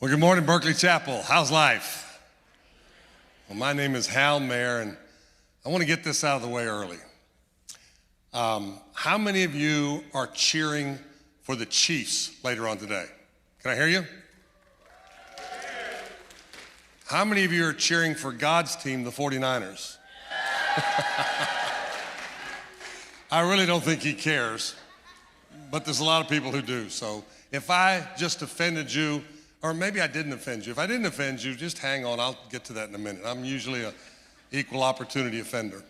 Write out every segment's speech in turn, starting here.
Well, good morning, Berkeley Chapel. How's life? Well, my name is Hal Mayer, and I want to get this out of the way early. How many of you are cheering for the Chiefs later on today? Can I hear you? How many of you are cheering for God's team, the 49ers? I really don't think he cares, but there's a lot of people who do. So if I just offended you, or maybe I didn't offend you. If I didn't offend you, just hang on. I'll get to that in a minute. I'm usually an equal opportunity offender.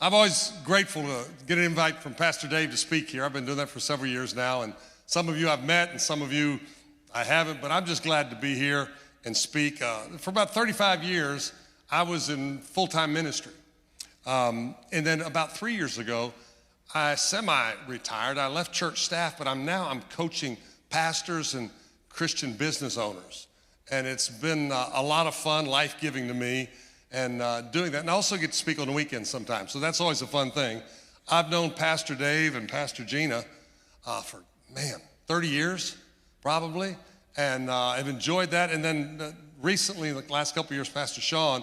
I'm always grateful to get an invite from Pastor Dave to speak here. I've been doing that for several years now, and some of you I've met and some of you I haven't, but I'm just glad to be here and speak. For about 35 years, I was in full-time ministry. And then about 3 years ago, I semi-retired. I left church staff, but I'm coaching pastors and Christian business owners. And it's been a lot of fun, life-giving to me, and doing that. And I also get to speak on the weekends sometimes, so that's always a fun thing. I've known Pastor Dave and Pastor Gina for, 30 years, probably, and I've enjoyed that. And then recently, in the last couple of years, Pastor Sean,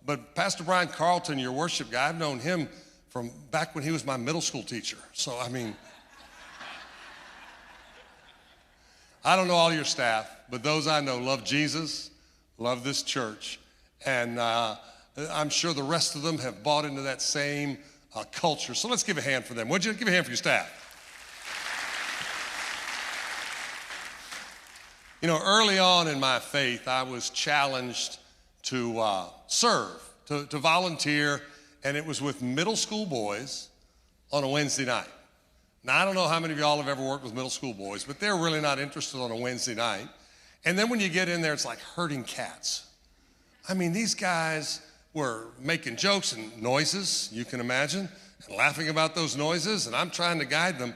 but Pastor Brian Carlton, your worship guy, I've known him from back when he was my middle school teacher. So, I don't know all your staff, but those I know love Jesus, love this church, and I'm sure the rest of them have bought into that same culture. So let's give a hand for them. Would you give a hand for your staff? You know, early on in my faith, I was challenged to serve, to volunteer, and it was with middle school boys on a Wednesday night. Now, I don't know how many of y'all have ever worked with middle school boys, but they're really not interested on a Wednesday night. And then when you get in there, it's like herding cats. These guys were making jokes and noises, you can imagine, and laughing about those noises, and I'm trying to guide them.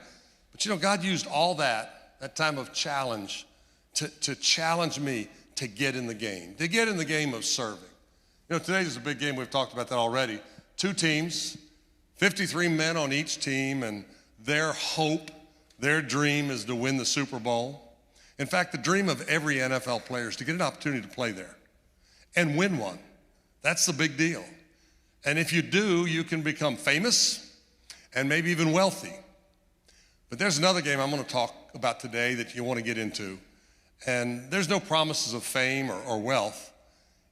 But you know, God used all that time of challenge to challenge me to get in the game of serving. You know, today is a big game. We've talked about that already. 2 teams, 53 men on each team, and their hope, their dream is to win the Super Bowl. In fact, the dream of every NFL player is to get an opportunity to play there and win one. That's the big deal. And if you do, you can become famous and maybe even wealthy. But there's another game I'm going to talk about today that you want to get into. And there's no promises of fame or wealth.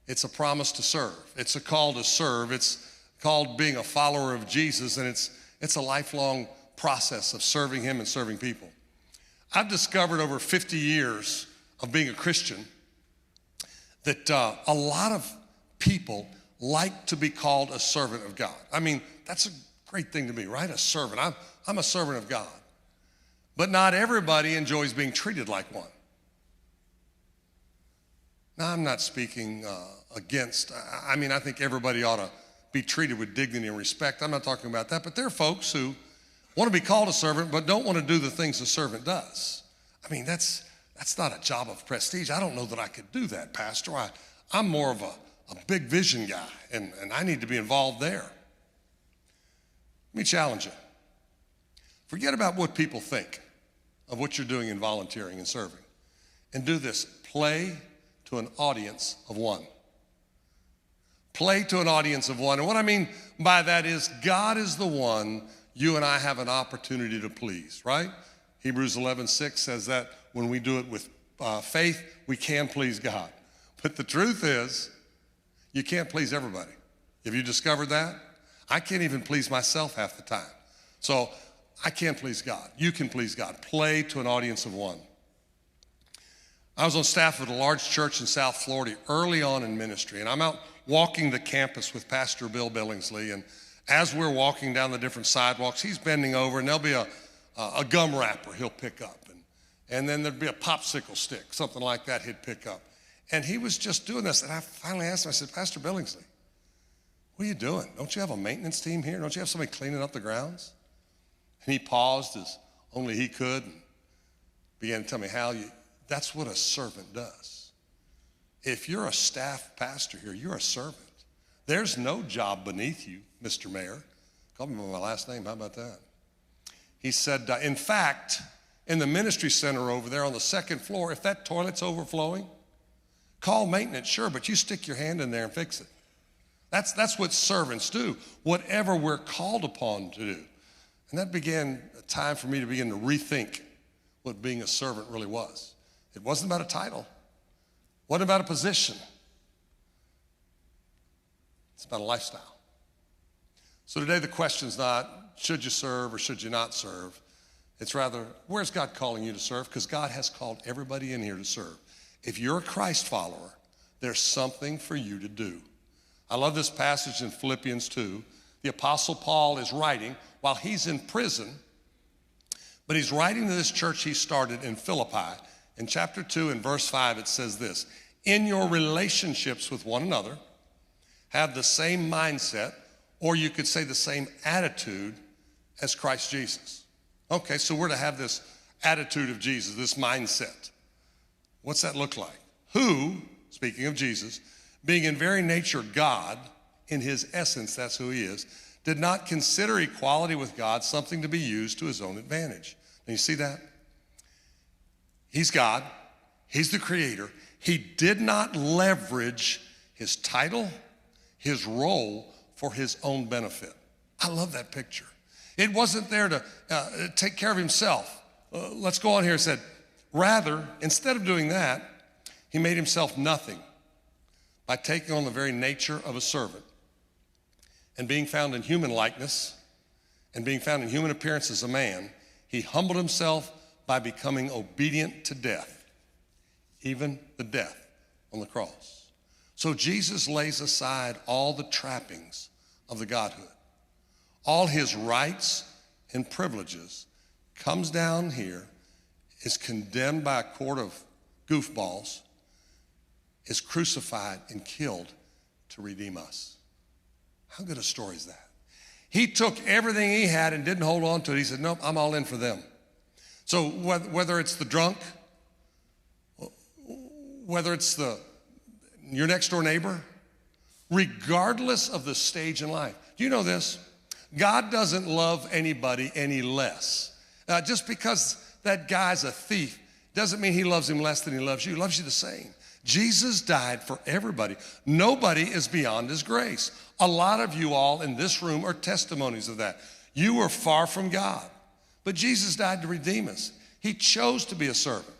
It's a promise to serve. It's a call to serve. It's called being a follower of Jesus, and it's a lifelong process of serving him and serving people. I've discovered over 50 years of being a Christian that a lot of people like to be called a servant of God. That's a great thing to be, right? A servant. I'm a servant of God. But not everybody enjoys being treated like one. Now, I'm not speaking against, I think everybody ought to be treated with dignity and respect. I'm not talking about that, but there are folks who want to be called a servant, but don't want to do the things a servant does. That's not a job of prestige. I don't know that I could do that, Pastor. I'm more of a big vision guy, and I need to be involved there. Let me challenge you. Forget about what people think of what you're doing in volunteering and serving, and do this. Play to an audience of one. Play to an audience of one. And what I mean by that is God is the one you and I have an opportunity to please, right? Hebrews 11:6 says that when we do it with faith, we can please God. But the truth is, you can't please everybody. Have you discovered that? I can't even please myself half the time. So I can't please God. You can please God. Play to an audience of one. I was on staff at a large church in South Florida early on in ministry, and I'm out walking the campus with Pastor Bill Billingsley, and as we're walking down the different sidewalks, he's bending over, and there'll be a gum wrapper he'll pick up, and then there'd be a popsicle stick, something like that he'd pick up. And he was just doing this, and I finally asked him, I said, Pastor Billingsley, what are you doing? Don't you have a maintenance team here? Don't you have somebody cleaning up the grounds? And he paused as only he could and began to tell me, Hal, that's what a servant does. If you're a staff pastor here, you're a servant. There's no job beneath you, Mr. Mayor. Call me by my last name, how about that? He said, in fact, in the ministry center over there on the second floor, if that toilet's overflowing, call maintenance, sure, but you stick your hand in there and fix it. That's what servants do, whatever we're called upon to do. And that began a time for me to begin to rethink what being a servant really was. It wasn't about a title. It wasn't about a position. It's about a lifestyle. So today the question's not, should you serve or should you not serve? It's rather, where's God calling you to serve? Because God has called everybody in here to serve. If you're a Christ follower, there's something for you to do. I love this passage in Philippians 2. The Apostle Paul is writing while he's in prison, but he's writing to this church he started in Philippi. In chapter 2 and verse 5, it says this: in your relationships with one another, have the same mindset, or you could say the same attitude as Christ Jesus. Okay, so we're to have this attitude of Jesus, this mindset. What's that look like? Who, speaking of Jesus, being in very nature God, in his essence, that's who he is, did not consider equality with God something to be used to his own advantage. And you see that? He's God. He's the creator. He did not leverage his title, his role for his own benefit. I love that picture. It wasn't there to take care of himself. Let's go on here and said, rather, instead of doing that, he made himself nothing by taking on the very nature of a servant. And being found in human likeness and being found in human appearance as a man, he humbled himself by becoming obedient to death, even the death on the cross. So Jesus lays aside all the trappings of the Godhood. All his rights and privileges, comes down here, is condemned by a court of goofballs, is crucified and killed to redeem us. How good a story is that? He took everything he had and didn't hold on to it. He said, nope, I'm all in for them. So whether it's the drunk, whether it's your next door neighbor, regardless of the stage in life. Do you know this? God doesn't love anybody any less. Just because that guy's a thief doesn't mean he loves him less than he loves you. He loves you the same. Jesus died for everybody. Nobody is beyond his grace. A lot of you all in this room are testimonies of that. You were far from God, but Jesus died to redeem us. He chose to be a servant.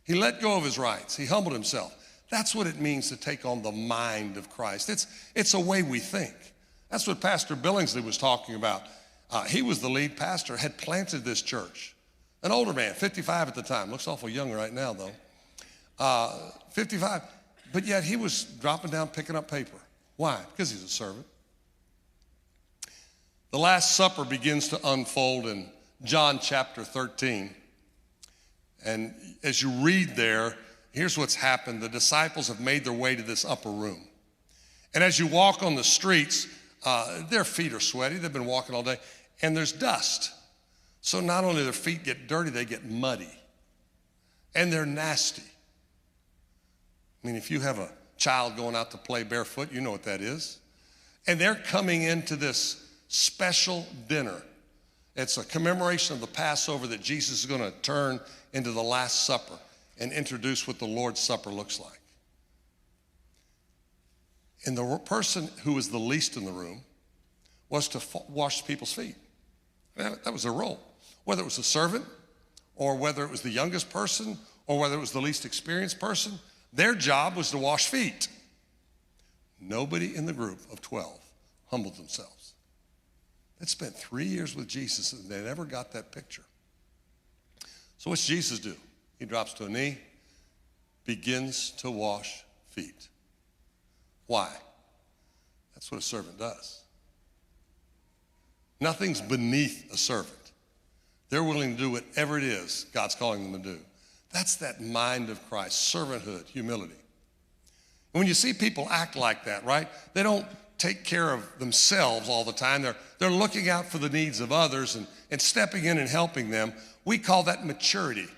He let go of his rights. He humbled himself. That's what it means to take on the mind of Christ. It's a way we think. That's what Pastor Billingsley was talking about. He was the lead pastor, had planted this church. An older man, 55 at the time. Looks awful young right now, though. 55, but yet he was dropping down, picking up paper. Why? Because he's a servant. The Last Supper begins to unfold in John chapter 13. And as you read there, here's what's happened. The disciples have made their way to this upper room. And as you walk on the streets, their feet are sweaty. They've been walking all day. And there's dust. So not only their feet get dirty, they get muddy. And they're nasty. I mean, if you have a child going out to play barefoot, you know what that is. And they're coming into this special dinner. It's a commemoration of the Passover that Jesus is going to turn into the Last Supper and introduce what the Lord's Supper looks like. And the person who was the least in the room was to wash people's feet. That was their role. Whether it was a servant or whether it was the youngest person or whether it was the least experienced person, their job was to wash feet. Nobody in the group of 12 humbled themselves. They'd spent 3 years with Jesus and they never got that picture. So what's Jesus do? He drops to a knee, begins to wash feet. Why? That's what a servant does. Nothing's beneath a servant. They're willing to do whatever it is God's calling them to do. That's that mind of Christ, servanthood, humility. And when you see people act like that, right? They don't take care of themselves all the time. They're looking out for the needs of others and stepping in and helping them. We call that maturity.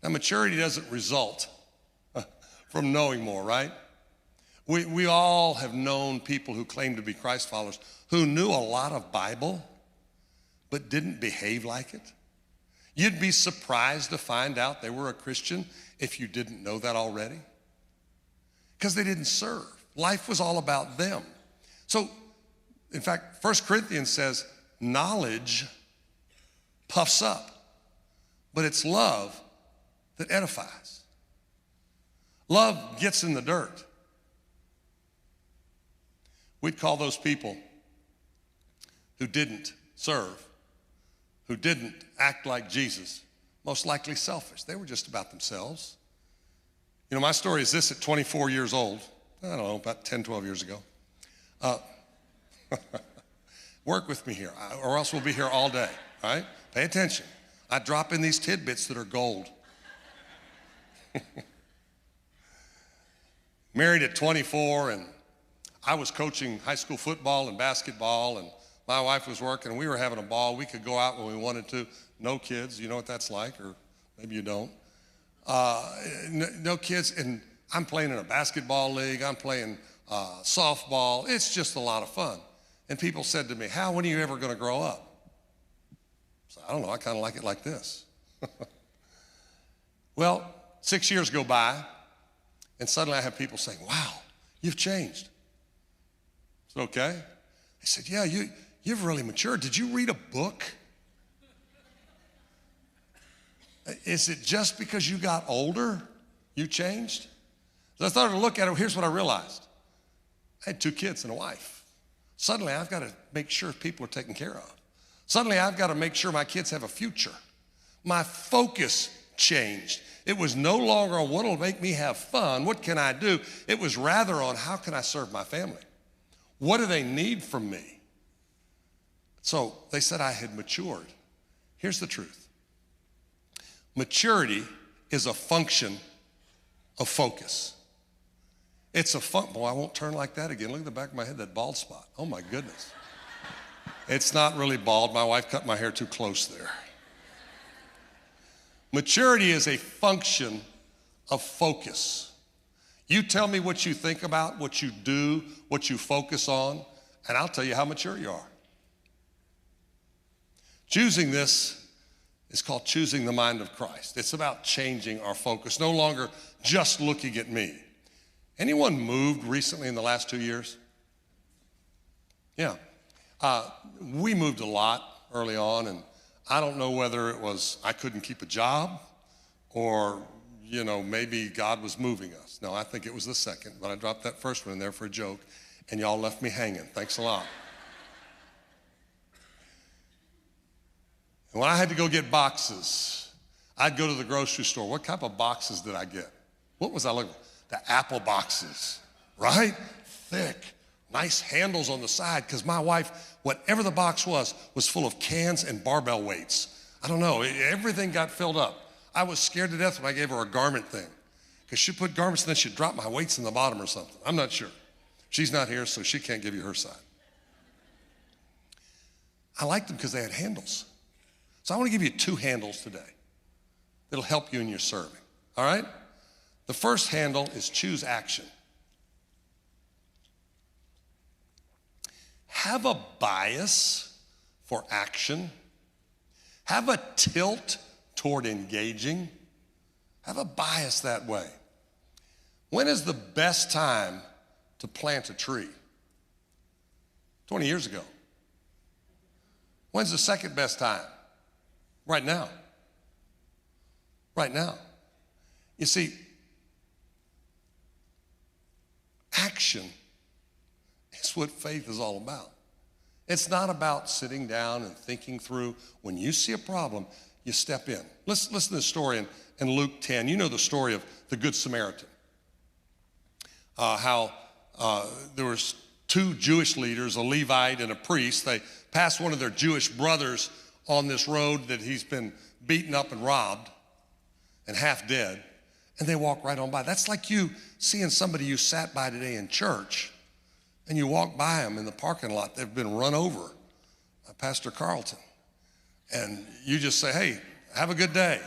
Now, maturity doesn't result from knowing more, right? We all have known people who claim to be Christ followers who knew a lot of Bible but didn't behave like it. You'd be surprised to find out they were a Christian if you didn't know that already. Because they didn't serve. Life was all about them. So, in fact, 1 Corinthians says, knowledge puffs up, but it's love that edifies. Love gets in the dirt. We'd call those people who didn't serve, who didn't act like Jesus, most likely selfish. They were just about themselves. You know, my story is this: at 24 years old, I don't know, about 10, 12 years ago. Work with me here, or else we'll be here all day, all right? Pay attention. I drop in these tidbits that are gold. Married at 24, and I was coaching high school football and basketball, and my wife was working, and we were having a ball. We could go out when we wanted to. No kids, you know what that's like, or maybe you don't. No kids, and I'm playing in a basketball league. I'm playing softball. It's just a lot of fun. And people said to me, Hal, when are you ever going to grow up? So I don't know, I kind of like it like this. Well, 6 years go by, and suddenly I have people saying, wow, you've changed. I said, okay. They said, yeah, you've really matured. Did you read a book? Is it just because you got older, you changed? So I started to look at it. Here's what I realized. I had 2 kids and a wife. Suddenly, I've got to make sure people are taken care of. Suddenly, I've got to make sure my kids have a future. My focus changed. It was no longer on what will make me have fun, what can I do? It was rather on how can I serve my family? What do they need from me? So they said I had matured. Here's the truth. Maturity is a function of focus. It's a boy, I won't turn like that again. Look at the back of my head, that bald spot. Oh my goodness. It's not really bald. My wife cut my hair too close there. Maturity is a function of focus. You tell me what you think about, what you do, what you focus on, and I'll tell you how mature you are. Choosing this is called choosing the mind of Christ. It's about changing our focus, no longer just looking at me. Anyone moved recently in the last 2 years? Yeah. We moved a lot early on, and I don't know whether it was I couldn't keep a job or, you know, maybe God was moving us. No, I think it was the second, but I dropped that first one in there for a joke, and y'all left me hanging. Thanks a lot. And when I had to go get boxes, I'd go to the grocery store. What type of boxes did I get? What was I looking for? The apple boxes, right? Thick, nice handles on the side, because my wife, whatever the box was full of cans and barbell weights. I don't know, everything got filled up. I was scared to death when I gave her a garment thing, because she put garments and then she'd drop my weights in the bottom or something. I'm not sure. She's not here, so she can't give you her side. I liked them because they had handles. So I want to give you 2 handles today that'll help you in your serving, all right? The first handle is choose action. Have a bias for action. Have a tilt toward engaging. Have a bias that way. When is the best time to plant a tree? 20 years ago. When's the second best time? Right now. Right now. You see, action is what faith is all about. It's not about sitting down and thinking through. When you see a problem, you step in. Listen to the story in Luke 10. You know the story of the Good Samaritan. How there was 2 Jewish leaders, a Levite and a priest. They passed one of their Jewish brothers on this road that he's been beaten up and robbed and half dead. And they walk right on by. That's like you seeing somebody you sat by today in church, and you walk by them in the parking lot. They've been run over by Pastor Carlton. And you just say, hey, have a good day.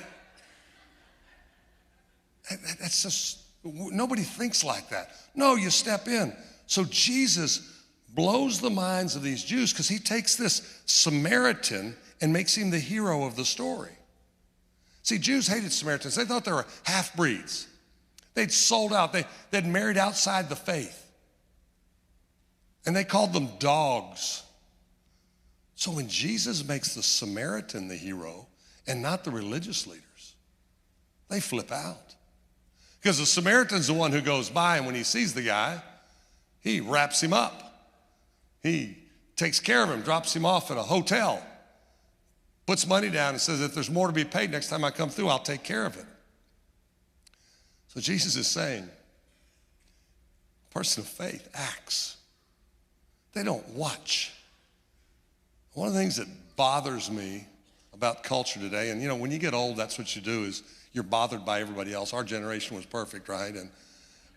That's just, nobody thinks like that. No, you step in. So Jesus blows the minds of these Jews because he takes this Samaritan and makes him the hero of the story. See, Jews hated Samaritans. They thought they were half-breeds. They'd sold out. They'd married outside the faith. And they called them dogs. So when Jesus makes the Samaritan the hero and not the religious leaders, they flip out. Because the Samaritan's the one who goes by, and when he sees the guy, he wraps him up. He takes care of him, drops him off at a hotel, puts money down and says, if there's more to be paid next time I come through, I'll take care of it. So Jesus is saying, a person of faith acts. They don't watch. One of the things that bothers me about culture today, and when you get old, that's what you do, is you're bothered by everybody else. Our generation was perfect, right?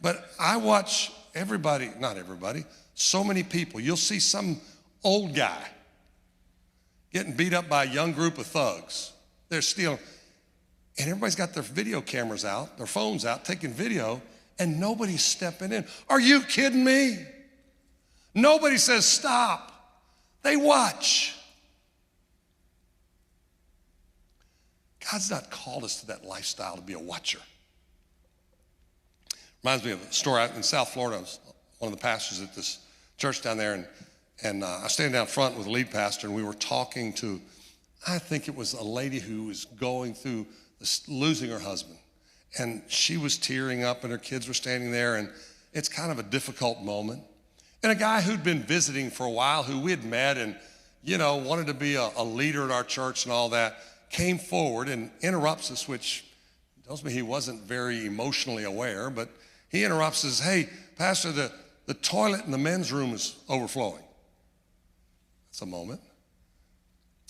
But I watch everybody, not everybody, so many people. You'll see some old guy getting beat up by a young group of thugs. They're stealing. And everybody's got their video cameras out, their phones out, taking video, and nobody's stepping in. Are you kidding me? Nobody says stop. They watch. God's not called us to that lifestyle to be a watcher. Reminds me of a story out in South Florida. I was one of the pastors at this church down there, and I was standing down front with the lead pastor, and we were talking to, I think it was a lady who was going through losing her husband. And she was tearing up, and her kids were standing there, and it's kind of a difficult moment. And a guy who'd been visiting for a while, who we had met and, wanted to be a leader at our church and all that, came forward and interrupts us, which tells me he wasn't very emotionally aware, but he interrupts us, hey, Pastor, the toilet in the men's room is overflowing. That's a moment.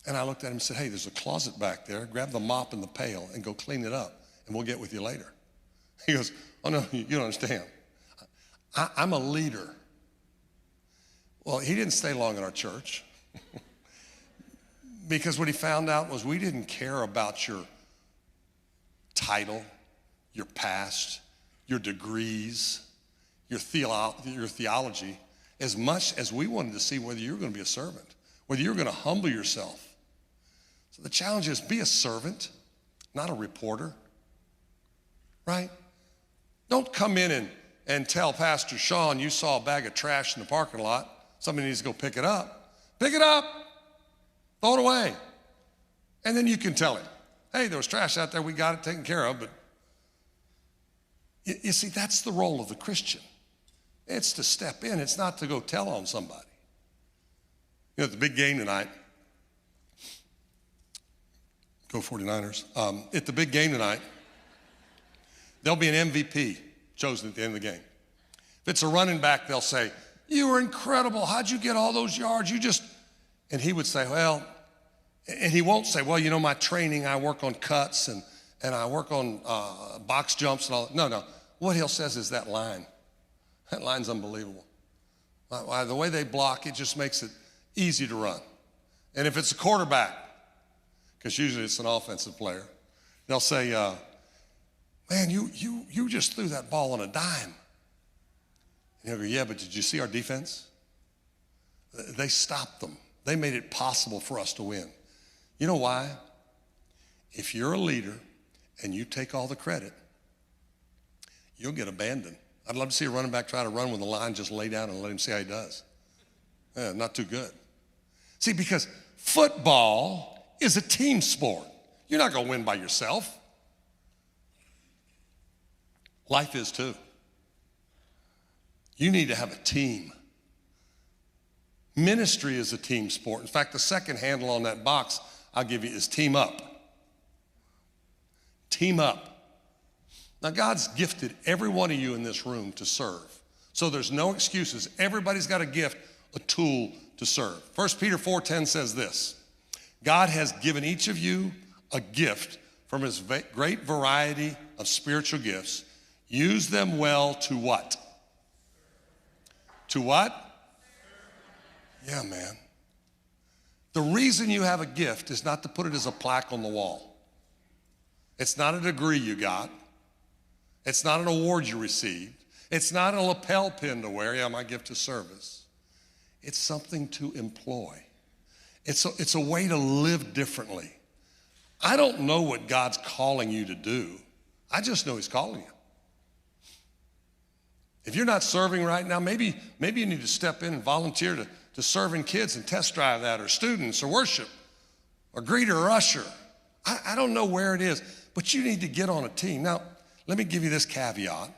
And I looked at him and said, hey, there's a closet back there. Grab the mop and the pail and go clean it up, and we'll get with you later. He goes, oh, no, you don't understand. I'm a leader. Well, he didn't stay long in our church because what he found out was we didn't care about your title, your past, your degrees, your theology, as much as we wanted to see whether you were going to be a servant, whether you were going to humble yourself. So the challenge is be a servant, not a reporter, right? Don't come in and tell Pastor Sean you saw a bag of trash in the parking lot. Somebody needs to go pick it up. Pick it up. Throw it away. And then you can tell him, hey, there was trash out there. We got it taken care of. But you see, that's the role of the Christian. It's to step in. It's not to go tell on somebody. At the big game tonight, go 49ers. At the big game tonight, there'll be an MVP chosen at the end of the game. If it's a running back, they'll say, you were incredible. How'd you get all those yards? And he would say, well, and he won't say, well, my training, I work on cuts and I work on box jumps and all that. No. What he'll say is that line. That line's unbelievable. The way they block, it just makes it easy to run. And if it's a quarterback, because usually it's an offensive player, they'll say, man, you just threw that ball on a dime. And he'll go, yeah, but did you see our defense? They stopped them. They made it possible for us to win. You know why? If you're a leader and you take all the credit, you'll get abandoned. I'd love to see a running back try to run with the line, just lay down and let him see how he does. Not too good. See, because football is a team sport. You're not going to win by yourself. Life is too. You need to have a team. Ministry is a team sport. In fact, the second handle on that box I'll give you is team up. Team up. Now, God's gifted every one of you in this room to serve. So there's no excuses. Everybody's got a gift, a tool to serve. 1 Peter 4:10 says this, God has given each of you a gift from his great variety of spiritual gifts. Use them well to what? To what? Yeah, man. The reason you have a gift is not to put it as a plaque on the wall. It's not a degree you got. It's not an award you received. It's not a lapel pin to wear. Yeah, my gift is service. It's something to employ. It's a way to live differently. I don't know what God's calling you to do. I just know he's calling you. If you're not serving right now, maybe you need to step in and volunteer to serving kids and test drive that, or students, or worship, or greeter, or usher. I don't know where it is, but you need to get on a team. Now, let me give you this caveat.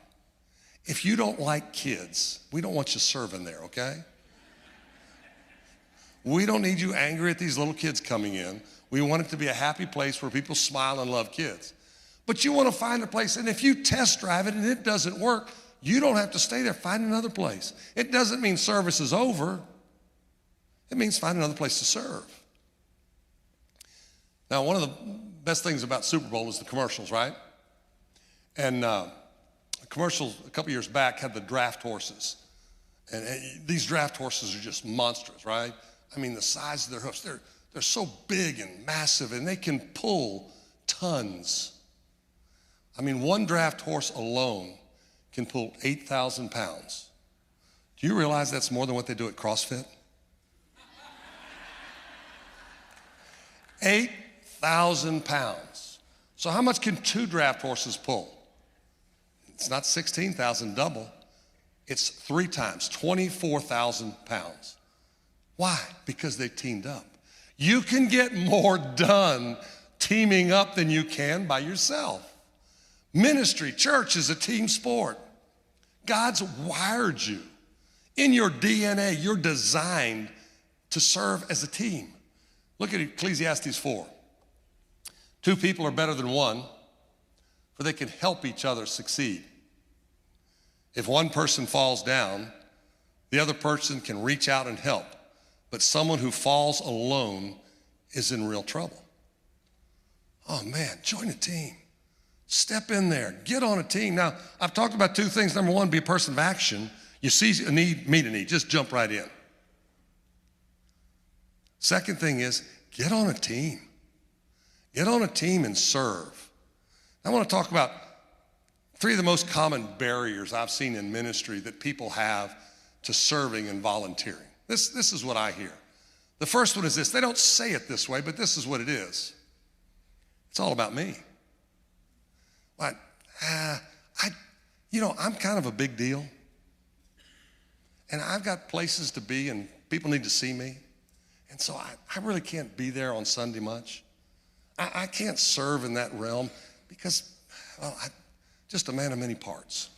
If you don't like kids, we don't want you serving there, okay? We don't need you angry at these little kids coming in. We want it to be a happy place where people smile and love kids. But you want to find a place, and if you test drive it and it doesn't work, you don't have to stay there. Find another place. It doesn't mean service is over. It means find another place to serve. Now, one of the best things about Super Bowl is the commercials, right? And commercials a couple years back had the draft horses. And these draft horses are just monsters, right? I mean, the size of their hoofs, they're so big and massive, and they can pull tons. I mean, one draft horse alone can pull 8,000 pounds. Do you realize that's more than what they do at CrossFit? 8,000 pounds. So how much can 2 draft horses pull? It's not 16,000 double. It's 3 times, 24,000 pounds. Why? Because they teamed up. You can get more done teaming up than you can by yourself. Ministry, church is a team sport. God's wired you. In your DNA, you're designed to serve as a team. Look at Ecclesiastes 4. 2 people are better than one, for they can help each other succeed. If one person falls down, the other person can reach out and help. But someone who falls alone is in real trouble. Oh man, join a team. Step in there, get on a team. Now, I've talked about 2 things. Number 1, be a person of action. You see a need, meet a need, just jump right in. Second thing is, get on a team. Get on a team and serve. I want to talk about 3 of the most common barriers I've seen in ministry that people have to serving and volunteering. This is what I hear. The first one is this. They don't say it this way, but this is what it is. It's all about me. What? I'm kind of a big deal. And I've got places to be, and people need to see me. And so I really can't be there on Sunday much. I can't serve in that realm because, well, I'm just a man of many parts.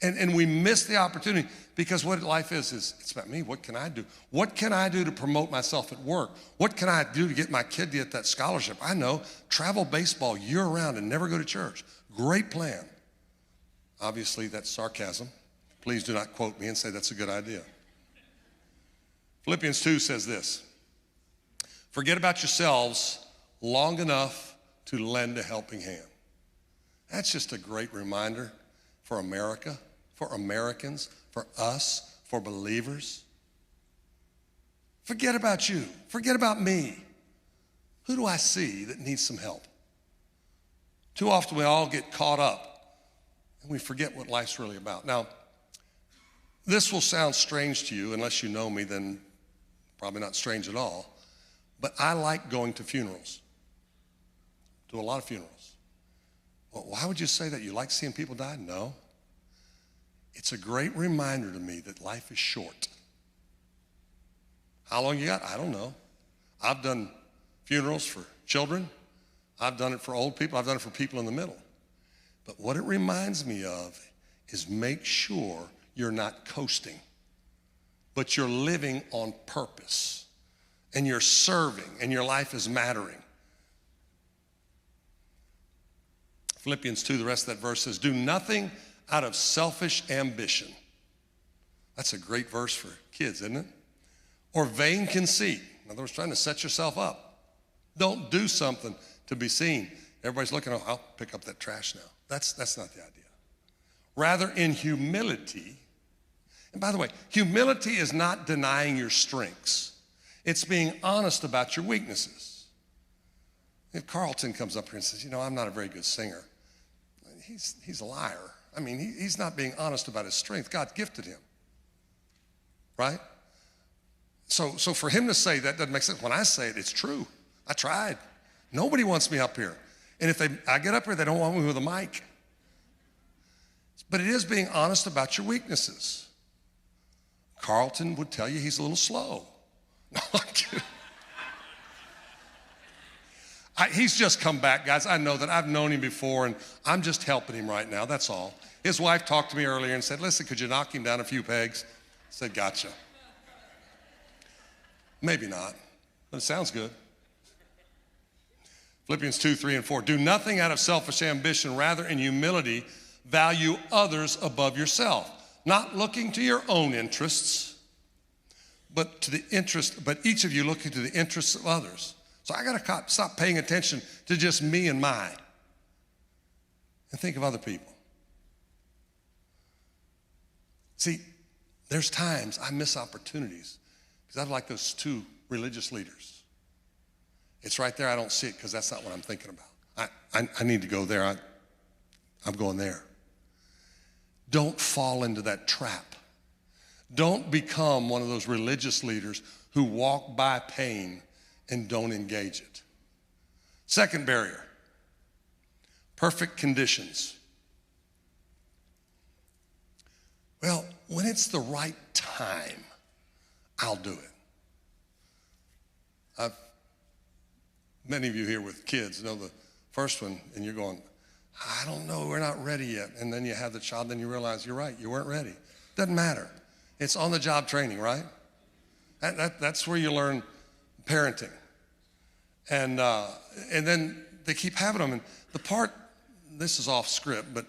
And we miss the opportunity because what life is it's about me. What can I do? What can I do to promote myself at work? What can I do to get my kid to get that scholarship? I know, travel baseball year-round and never go to church. Great plan. Obviously, that's sarcasm. Please do not quote me and say that's a good idea. Philippians 2 says this: forget about yourselves long enough to lend a helping hand. That's just a great reminder for America, for Americans, for us, for believers. Forget about you. Forget about me. Who do I see that needs some help? Too often we all get caught up and we forget what life's really about. Now, this will sound strange to you. Unless you know me, then probably not strange at all. But I like going to funerals. Do a lot of funerals. Well, why would you say that? You like seeing people die? No. It's a great reminder to me that life is short. How long you got? I don't know. I've done funerals for children. I've done it for old people. I've done it for people in the middle. But what it reminds me of is make sure you're not coasting, but you're living on purpose, and you're serving, and your life is mattering. Philippians 2, the rest of that verse says, do nothing out of selfish ambition. That's a great verse for kids, isn't it? Or vain conceit. In other words, trying to set yourself up. Don't do something to be seen. Everybody's looking, oh, I'll pick up that trash now. That's not the idea. Rather, in humility, and by the way, humility is not denying your strengths. It's being honest about your weaknesses. If Carlton comes up here and says, I'm not a very good singer, he's a liar. I mean, he's not being honest about his strength. God gifted him, right? So for him to say that doesn't make sense. When I say it, it's true. I tried. Nobody wants me up here. And if I get up here, they don't want me with a mic. But it is being honest about your weaknesses. Carlton would tell you he's a little slow. No, I'm kidding. He's just come back, guys. I know that. I've known him before, and I'm just helping him right now. That's all. His wife talked to me earlier and said, listen, could you knock him down a few pegs? I said, gotcha. Maybe not, but it sounds good. Philippians 2, 3, and 4. Do nothing out of selfish ambition. Rather, in humility, value others above yourself. Not looking to your own interests, but each of you looking to the interests of others. So I got to stop paying attention to just me and mine and think of other people. See, there's times I miss opportunities because I'm like those two religious leaders. It's right there. I don't see it because that's not what I'm thinking about. I need to go there. I'm going there. Don't fall into that trap. Don't become one of those religious leaders who walk by pain and don't engage it. Second barrier, perfect conditions. Well, when it's the right time, I'll do it. Many of you here with kids know the first one, and you're going, I don't know, we're not ready yet. And then you have the child, then you realize you're right, you weren't ready. Doesn't matter. It's on-the-job training, right? That's where you learn parenting. And then they keep having them. And the part, this is off script, but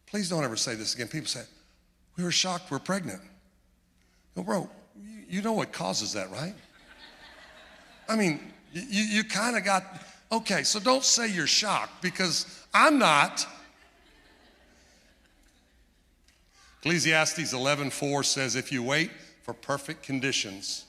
please don't ever say this again. People say, we were shocked we're pregnant. Well, bro, you know what causes that, right? I mean, you kind of got, okay, so don't say you're shocked because I'm not. Ecclesiastes 11:4 says, if you wait for perfect conditions,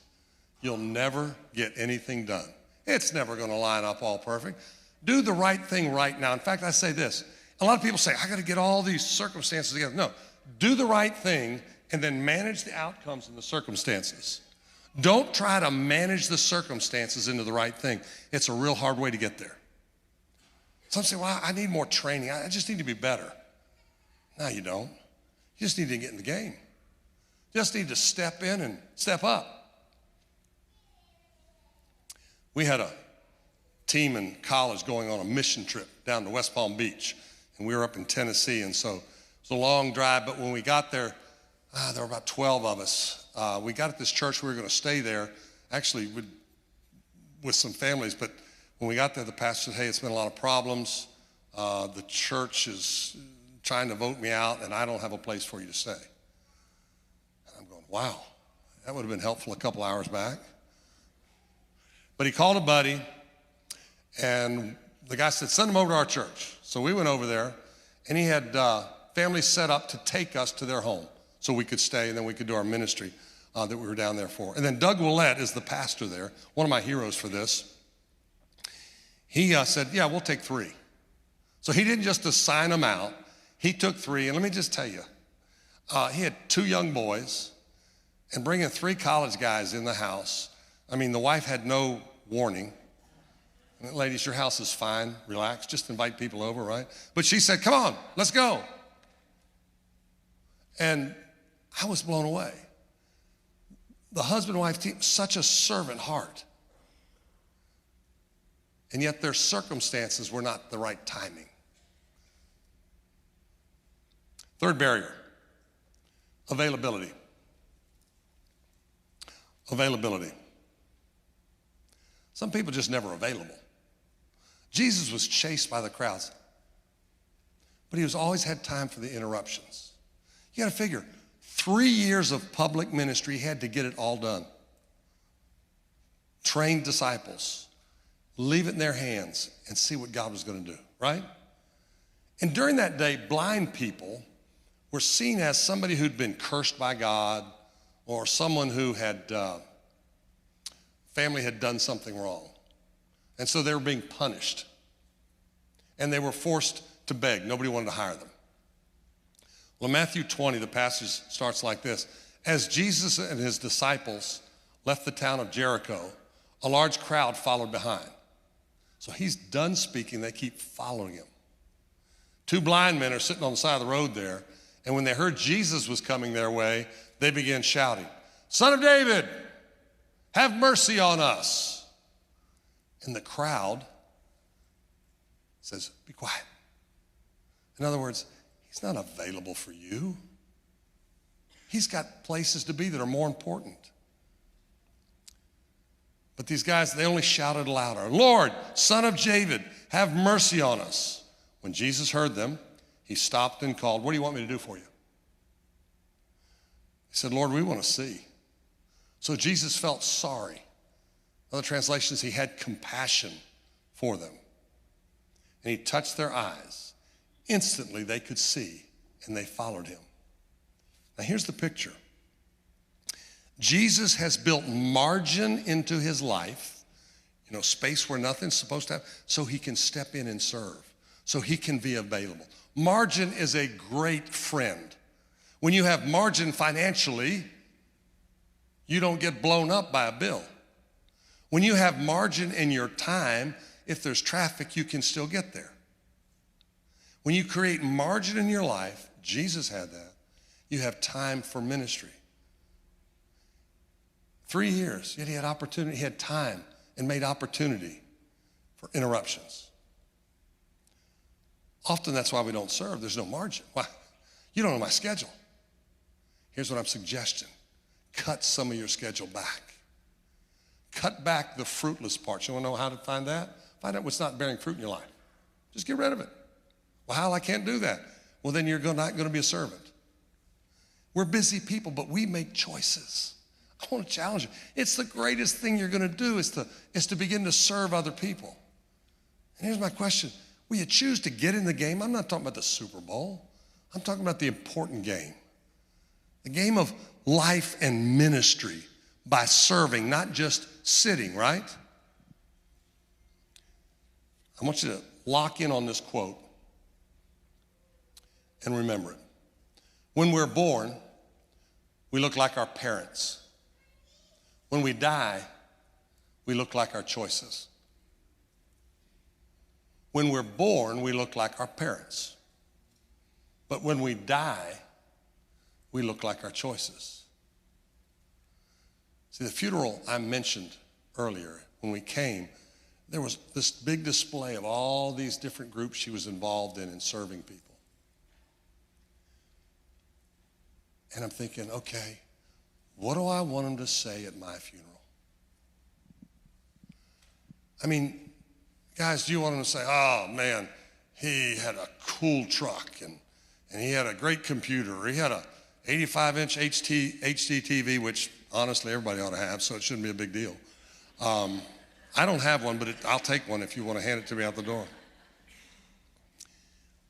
you'll never get anything done. It's never going to line up all perfect. Do the right thing right now. In fact, I say this. A lot of people say, I got to get all these circumstances together. No, do the right thing and then manage the outcomes and the circumstances. Don't try to manage the circumstances into the right thing. It's a real hard way to get there. Some say, well, I need more training. I just need to be better. No, you don't. You just need to get in the game. You just need to step in and step up. We had a team in college going on a mission trip down to West Palm Beach, and we were up in Tennessee, and so it was a long drive, but when we got there, there were about 12 of us. We got at this church, we were going to stay there, actually with some families, but when we got there, the pastor said, hey, it's been a lot of problems. The church is trying to vote me out, and I don't have a place for you to stay. And I'm going, wow, that would have been helpful a couple hours back. But he called a buddy, and the guy said, send him over to our church. So we went over there, and he had families set up to take us to their home so we could stay, and then we could do our ministry that we were down there for. And then Doug Willett is the pastor there, one of my heroes for this. He said, yeah, we'll take 3. So he didn't just assign them out. He took 3, and let me just tell you, he had 2 young boys, and bringing 3 college guys in the house. I mean, the wife had no warning. Ladies, your house is fine, relax, just invite people over, right? But she said, come on, let's go. And I was blown away. The husband-wife team, such a servant heart. And yet their circumstances were not the right timing. Third barrier, availability. Availability. Some people just never available. Jesus was chased by the crowds, but he was always had time for the interruptions. You got to figure, 3 years of public ministry, he had to get it all done. Train disciples, leave it in their hands, and see what God was going to do, right? And during that day, blind people were seen as somebody who'd been cursed by God or someone who had, family had done something wrong. And so they were being punished. And they were forced to beg. Nobody wanted to hire them. Well, in Matthew 20, the passage starts like this. As Jesus and his disciples left the town of Jericho, a large crowd followed behind. So he's done speaking. They keep following him. Two blind men are sitting on the side of the road there, and when they heard Jesus was coming their way, they began shouting, "Son of David, have mercy on us." And the crowd says, "Be quiet." In other words, he's not available for you. He's got places to be that are more important. But these guys, they only shouted louder, "Lord, Son of David, have mercy on us." When Jesus heard them, he stopped and called, "What do you want me to do for you?" He said, "Lord, we want to see." So Jesus felt sorry. Other translations, he had compassion for them. And he touched their eyes. Instantly they could see, and they followed him. Now here's the picture. Jesus has built margin into his life, space where nothing's supposed to happen, so he can step in and serve, so he can be available. Margin is a great friend. When you have margin financially, you don't get blown up by a bill. When you have margin in your time, if there's traffic, you can still get there. When you create margin in your life, Jesus had that, you have time for ministry. 3 years, yet he had opportunity, he had time and made opportunity for interruptions. Often that's why we don't serve. There's no margin. Why? You don't know my schedule. Here's what I'm suggesting. Cut some of your schedule back. Cut back the fruitless parts. You want to know how to find that? Find out what's not bearing fruit in your life. Just get rid of it. Well, Hal, I can't do that. Well, then you're not going to be a servant. We're busy people, but we make choices. I want to challenge you. It's the greatest thing you're going to do is to begin to serve other people. And here's my question. Will you choose to get in the game? I'm not talking about the Super Bowl. I'm talking about the important game. The game of life and ministry by serving, not just sitting, right? I want you to lock in on this quote and remember it. When we're born, we look like our parents. When we die, we look like our choices. When we're born, we look like our parents. But when we die, we look like our choices. See, the funeral I mentioned earlier, when we came, there was this big display of all these different groups she was involved in serving people. And I'm thinking, okay, what do I want them to say at my funeral? I mean, guys, do you want them to say, "Oh man, he had a cool truck and he had a great computer, or he had a 85-inch HD TV," which honestly everybody ought to have, so it shouldn't be a big deal. I don't have one, but I'll take one if you want to hand it to me out the door.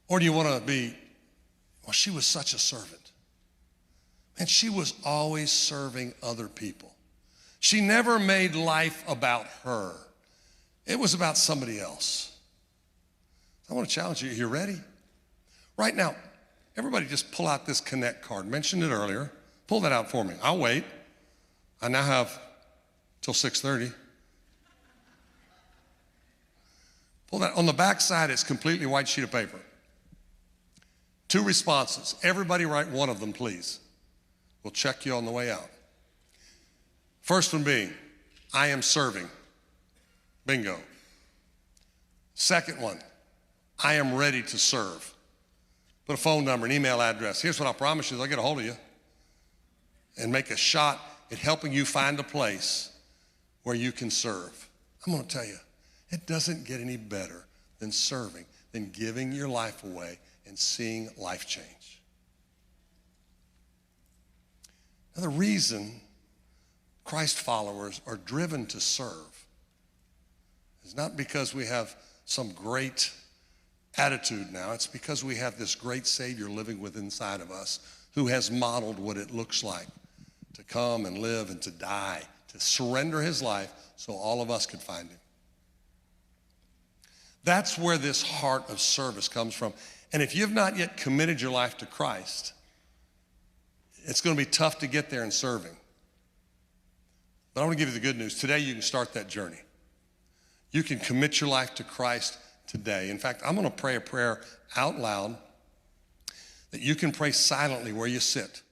Or do you want to be, well, she was such a servant. And she was always serving other people. She never made life about her. It was about somebody else. I want to challenge you. Are you ready? Right now, everybody just pull out this Connect card. Mentioned it earlier. Pull that out for me. I'll wait. I now have till 6:30. Pull that. On the back side, it's completely white sheet of paper. 2 responses. Everybody write one of them, please. We'll check you on the way out. First one being, "I am serving." Bingo. Second one, "I am ready to serve." Put a phone number, an email address. Here's what I promise you, they'll get a hold of you and make a shot at helping you find a place where you can serve. I'm going to tell you, it doesn't get any better than serving, than giving your life away and seeing life change. Now, the reason Christ followers are driven to serve is not because we have some great attitude now. It's because we have this great Savior living within inside of us who has modeled what it looks like to come and live and to die, to surrender his life so all of us could find him. That's where this heart of service comes from. And if you've not yet committed your life to Christ, it's going to be tough to get there in serving. But I want to give you the good news. Today you can start that journey. you can commit your life to Christ today. In fact, I'm going to pray a prayer out loud that you can pray silently where you sit.